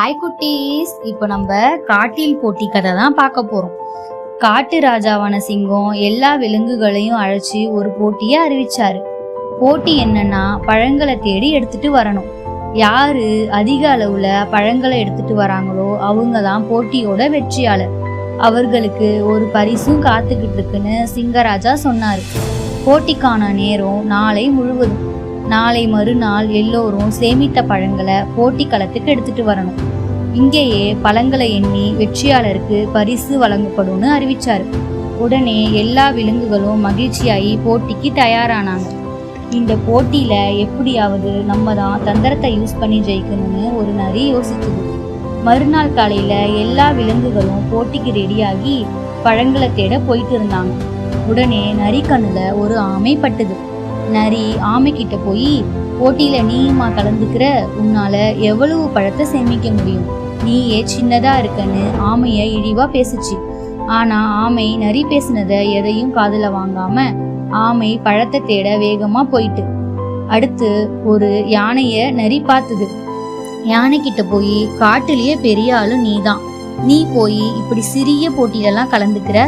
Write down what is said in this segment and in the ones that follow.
Hi குட்டீஸ், இப்போ நம்ம காட்டில் போட்டி கதை தான் பார்க்க போறோம். காட்டு ராஜாவான சிங்கம் எல்லா விலங்குகளையும் அழைச்சி ஒரு போட்டியை அறிவிச்சாரு. போட்டி என்னன்னா, பழங்களை தேடி எடுத்துட்டு வரணும். யாரு அதிக அளவுல பழங்களை எடுத்துட்டு வராங்களோ அவங்க தான் போட்டியோட வெற்றியாளர். அவர்களுக்கு ஒரு பரிசும் காத்துக்கிட்டு இருக்குன்னு சிங்கராஜா சொன்னாரு. போட்டிக்கான நேரம் நாளை முழுவதும். நாளை மறுநாள் எல்லோரும் சேமித்த பழங்களை போட்டி களத்துக்கு எடுத்துட்டு வரணும். இங்கேயே பழங்களை எண்ணி வெற்றியாளருக்கு பரிசு வழங்கப்படும்னு அறிவிச்சாரு. உடனே எல்லா விலங்குகளும் மகிழ்ச்சியாகி போட்டிக்கு தயாரானாங்க. இந்த போட்டியில எப்படியாவது நம்ம தான் தந்திரத்தை யூஸ் பண்ணி ஜெயிக்கணும்னு ஒரு நரி யோசிச்சுது. மறுநாள் காலையில எல்லா விலங்குகளும் போட்டிக்கு ரெடியாகி பழங்களை தேட போயிட்டு இருந்தாங்க. உடனே நரி கண்ணுல ஒரு ஆமை பட்டுது. நரி ஆமை கிட்ட போய், போட்டியில நீயுமா கலந்துக்கிற, உன்னால எவ்வளவு பழத்தை சேமிக்க முடியும், நீயே சின்னதா இருக்கன்னு ஆமைய இழிவா பேசுச்சு. ஆனா ஆமை நரி பேசினத எதையும் காதுல வாங்காம ஆமை பழத்தை தேட வேகமா போயிட்டு. அடுத்து ஒரு யானைய நரி பார்த்தது. யானை கிட்ட போய், காட்டுலயே பெரிய ஆளு நீதான், நீ போய் இப்படி சிறிய போட்டியிலலாம் கலந்துக்கிற,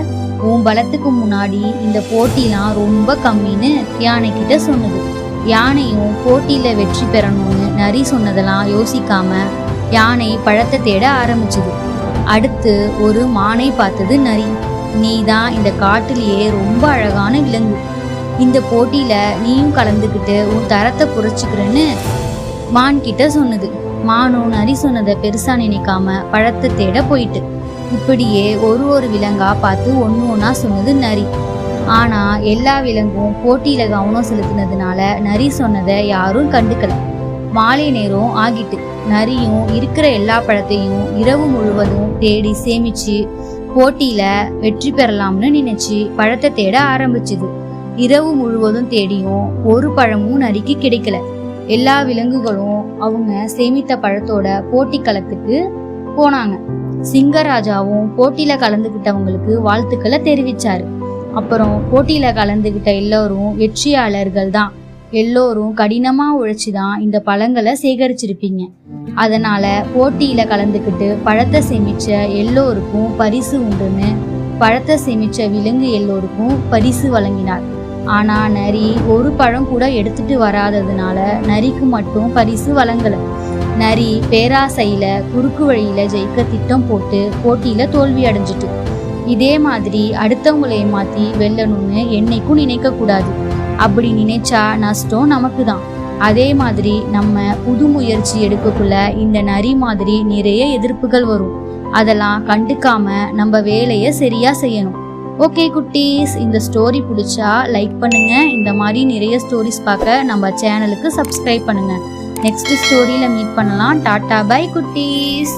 உன் பலத்துக்கு முன்னாடி இந்த போட்டிலாம் ரொம்ப கம்மின்னு யானை கிட்ட சொன்னது. யானையும் போட்டியில வெற்றி பெறணும்னு நரி சொன்னதெல்லாம் யோசிக்காம யானை பழத்தை தேட ஆரம்பிச்சுது. அடுத்து ஒரு மானை பார்த்தது நரி. நீ தான் இந்த காட்டிலேயே ரொம்ப அழகான விலங்கு, இந்த போட்டியில நீயும் கலந்துக்கிட்டு உன் தரத்தை குறைச்சிக்கிறன்னு மான் கிட்ட சொன்னது. மானும் நரி சொன்னதை பெருசா நினைக்காம பழத்தை தேட போயிட்டு. இப்படியே ஒரு விலங்கா பார்த்து ஒன்னா சொன்னது நரி. ஆனா எல்லா விலங்கும் போட்டியில கவனம் செலுத்தினதுனால நரி சொன்னதை யாரும் கண்டுக்கல. மாலை நேரம் ஆகிட்டு. நரியும் இருக்கிற எல்லா பழத்தையும் இரவு முழுவதும் தேடி சேமிச்சு போட்டியில வெற்றி பெறலாம்னு நினைச்சு பழத்தை தேட ஆரம்பிச்சுது. இரவு முழுவதும் தேடியும் ஒரு பழமும் நரிக்கு கிடைக்கல. எல்லா விலங்குகளும் அவங்க சேமித்த பழத்தோட போட்டி களத்துக்கு போனாங்க. சிங்கராஜாவும் போட்டியில கலந்துகிட்டவங்களுக்கு வாழ்த்துக்களை தெரிவிச்சாரு. அப்புறம் போட்டியில கலந்துகிட்ட எல்லோரும் வெற்றியாளர்கள் தான். எல்லோரும் கடினமா உழைச்சுதான் இந்த பழங்களை சேகரிச்சிருப்பீங்க. அதனால போட்டியில கலந்துக்கிட்டு பழத்தை சேமிச்ச எல்லோருக்கும் பரிசு உண்டுன்னு பழத்தை சேமிச்ச விலங்கு எல்லோருக்கும் பரிசு வழங்கினார். ஆனா நரி ஒரு பழம் கூட எடுத்துட்டு வராததுனால நரிக்கு மட்டும் பரிசு வழங்கல. நரி பேராசையில குறுக்கு வழியில ஜெயிக்க திட்டம் போட்டு போட்டியில தோல்வி அடைஞ்சிட்டு. இதே மாதிரி அடுத்தவங்களை ஏமாத்தி வெல்லணும்னு என்னைக்கும் நினைக்க கூடாது. அப்படி நினைச்சா நஷ்டம் நமக்கு தான். அதே மாதிரி நம்ம புது முயற்சி எடுக்கக்குள்ள இந்த நரி மாதிரி நிறைய எதிர்ப்புகள் வரும். அதெல்லாம் கண்டுக்காம நம்ம வேலையை சரியா செய்யணும். ஓகே குட்டீஸ், இந்த ஸ்டோரி பிடிச்சா லைக் பண்ணுங்க. இந்த மாதிரி நிறைய ஸ்டோரிஸ் பார்க்க நம்ம சேனலுக்கு சப்ஸ்கிரைப் பண்ணுங்க. நெக்ஸ்ட் ஸ்டோரியில மீட் பண்ணலாம். டாடா பை குட்டீஸ்.